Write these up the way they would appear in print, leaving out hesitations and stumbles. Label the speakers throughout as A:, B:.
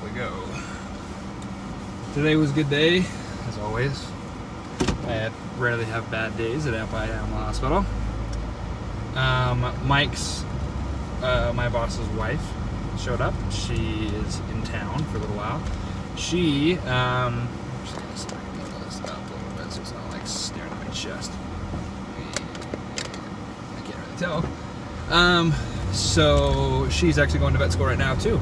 A: we go. Today was a good day, as always. I rarely have bad days at Ampi Animal Hospital. Mike's, my boss's wife, showed up. She is in town for a little while. She, I'm just gonna see if I can angle this up a little bit so it's not like staring at my chest. I can't really tell. So she's actually going to vet school right now too.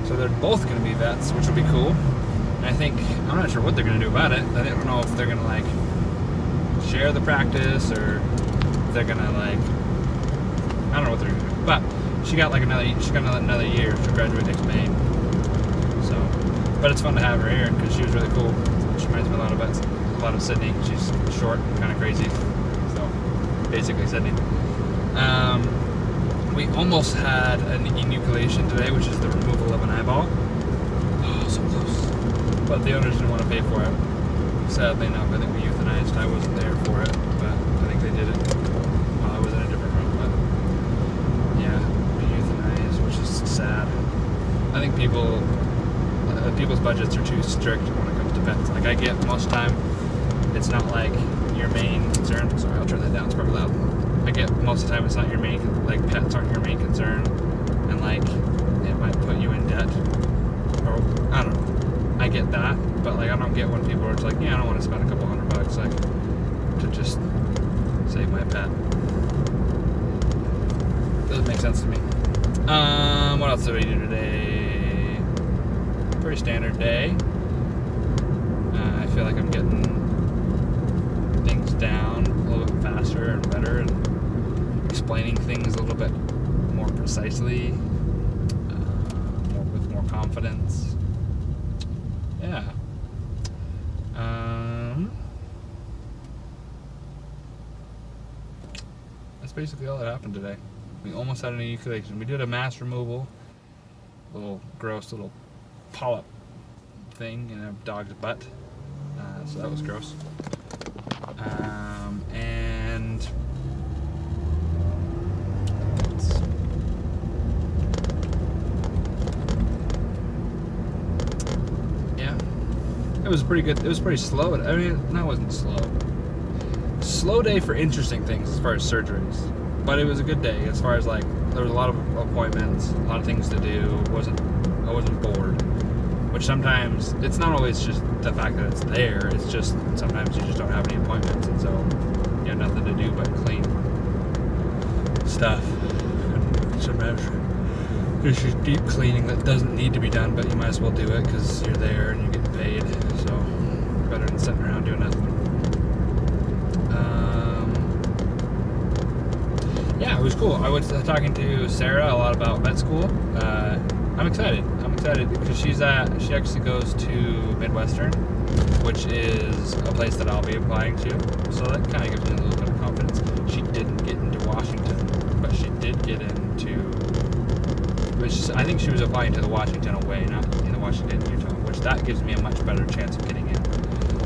A: So they're both going to be vets, which will be cool. And I think, I'm not sure what they're going to do about it. I don't know if they're going to like share the practice or if they're going to like, I don't know what they're going to do. But she got another year. She'll graduate next May. So, but it's fun to have her here because she was really cool. She reminds me a lot of Sydney. She's short, kind of crazy. So basically Sydney. We almost had an enucleation today, which is the removal of an eyeball. Oh, so close. But the owners didn't want to pay for it. Sadly enough, I think we euthanized. I wasn't there for it, but I think they did it while I was in a different room. But yeah, we euthanized, which is sad. I think people's budgets are too strict when it comes to pets. Like, I get most of the time, it's not like your main concern. Sorry, I'll turn that down. It's probably loud. I get most of the time it's not your main, like pets aren't your main concern, and like it might put you in debt, or I don't know. I get that, but like I don't get when people are just like, yeah, I don't want to spend a couple $100 like to just save my pet. Doesn't make sense to me. What else did we do today? Pretty standard day. I feel like I'm getting things down a little bit faster and better, and explaining things a little bit more precisely, with more confidence. Yeah. That's basically all that happened today. We almost had an enucleation. We did a mass removal, little gross little polyp thing in a dog's butt. So that was gross. And yeah, it was pretty good. It was pretty slow. I mean, that wasn't slow. Slow day for interesting things as far as surgeries, but it was a good day as far as like there was a lot of appointments, a lot of things to do. I wasn't bored. Which sometimes, it's not always just the fact that it's there, it's just sometimes you just don't have any appointments, and so you have nothing to do but clean stuff. And sometimes there's just deep cleaning that doesn't need to be done, but you might as well do it because you're there and you're getting paid, so better than sitting around doing nothing. Yeah, it was cool. I was talking to Sarah a lot about vet school. I'm excited because she actually goes to Midwestern, which is a place that I'll be applying to, so that kind of gives me a little bit of confidence. She didn't get into Washington, but she did get into, I think she was applying to the Washington away, not in the Washington, Utah, which that gives me a much better chance of getting in.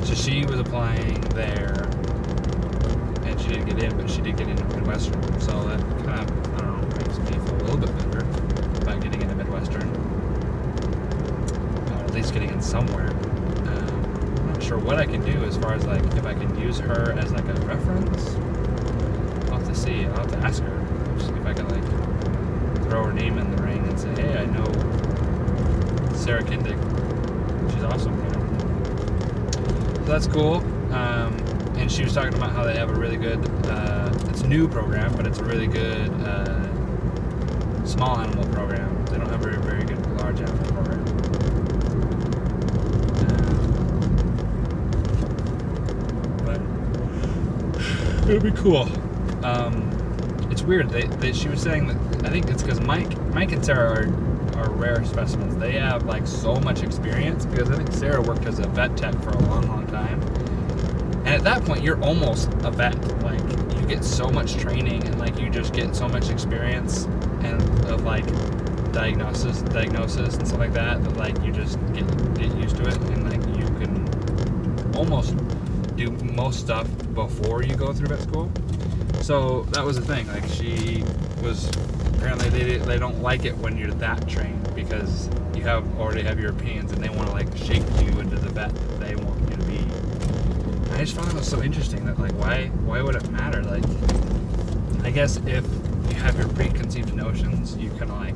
A: So she was applying there, and she didn't get in, but she did get into Midwestern, so that kind of, I don't know, makes me feel a little bit better about getting into Midwestern. At least getting in somewhere. I'm not sure what I can do as far as like if I can use her as like a reference. I'll have to see. I'll have to ask her. See if I can like throw her name in the ring and say, hey, I know Sarah Kindig. She's awesome, you know. So that's cool. And she was talking about how they have a really good, it's a new program, but it's a really good small animal program. They don't have a very good large animal program. But it'll be cool. It's weird. She was saying that I think it's because Mike and Sarah are rare specimens. They have like so much experience because I think Sarah worked as a vet tech for a long time. And at that point, you're almost a vet. Like, you get so much training and like you just get so much experience and of like diagnosis and stuff like that like you just get used to it, and like you can almost do most stuff before you go through vet school. So that was the thing. Like, she was apparently they don't like it when you're that trained because you already have your opinions and they want to like shape you into the vet that they want you to be. I just found it so interesting that like why would it matter? Like I guess if you have your preconceived notions, you kind of like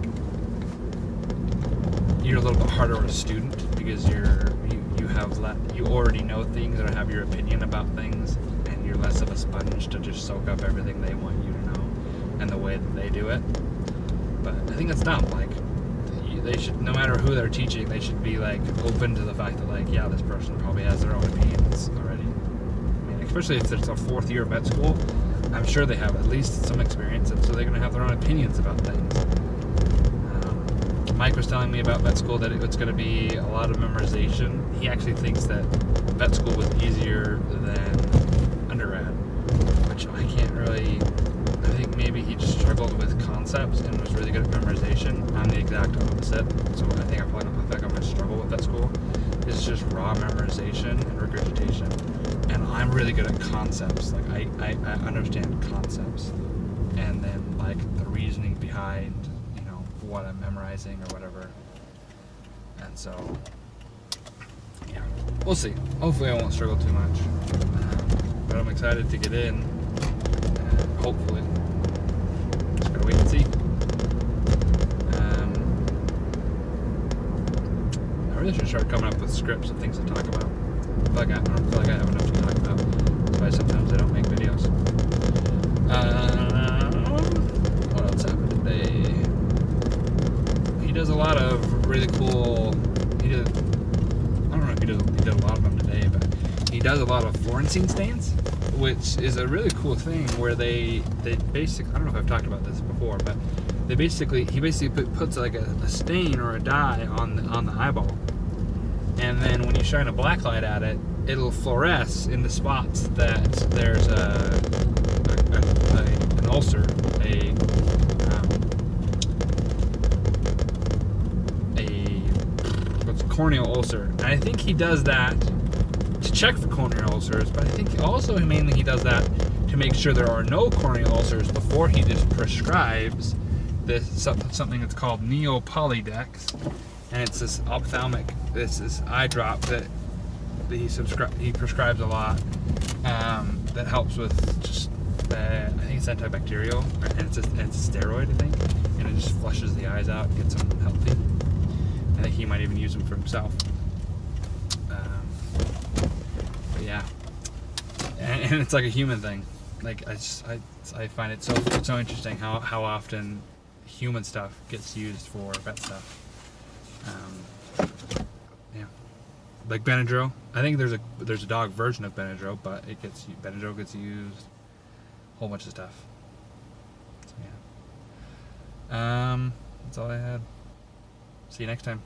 A: you're a little bit harder of a student because you already know things or have your opinion about things, and you're less of a sponge to just soak up everything they want you to know and the way that they do it. But I think it's dumb. Like they should, no matter who they're teaching, they should be like open to the fact that like, yeah, this person probably has their own opinions already. I mean, especially if it's a 4th year of vet school, I'm sure they have at least some experience, and so they're going to have their own opinions about things. Mike was telling me about vet school that it's going to be a lot of memorization. He actually thinks that vet school was easier than undergrad, which I can't really. I think maybe he just struggled with concepts and was really good at memorization. I'm the exact opposite, so I think I'm going to struggle with vet school. It's just raw memorization and regurgitation, and I'm really good at concepts. Like I understand concepts, and then like the reasoning behind what I'm memorizing or whatever. And so, yeah, we'll see. Hopefully I won't struggle too much. But I'm excited to get in. Hopefully. Just gotta wait and see. I really should start coming up with scripts of things to talk about. I don't feel like I have enough to talk about. That's why sometimes I don't make videos. What else happened today? He does a lot of really cool. I don't know if he did a lot of them today, but he does a lot of Florentine stains, which is a really cool thing. Where they basically, I don't know if I've talked about this before, but he basically puts like a stain or a dye on the eyeball, and then when you shine a black light at it, it'll fluoresce in the spots that there's an ulcer, corneal ulcer. And I think he does that to check for corneal ulcers, but I think also mainly he does that to make sure there are no corneal ulcers before he just prescribes this something that's called Neopolydex, and it's this this eye drop that he prescribes a lot, that helps with just I think it's antibacterial, and it's a steroid, I think, and it just flushes the eyes out, gets them healthy. I think he might even use them for himself. But yeah, and it's like a human thing. Like I find it so interesting how often human stuff gets used for vet stuff. Yeah, like Benadryl. I think there's a dog version of Benadryl, but Benadryl gets used. A whole bunch of stuff. So yeah. That's all I had. See you next time.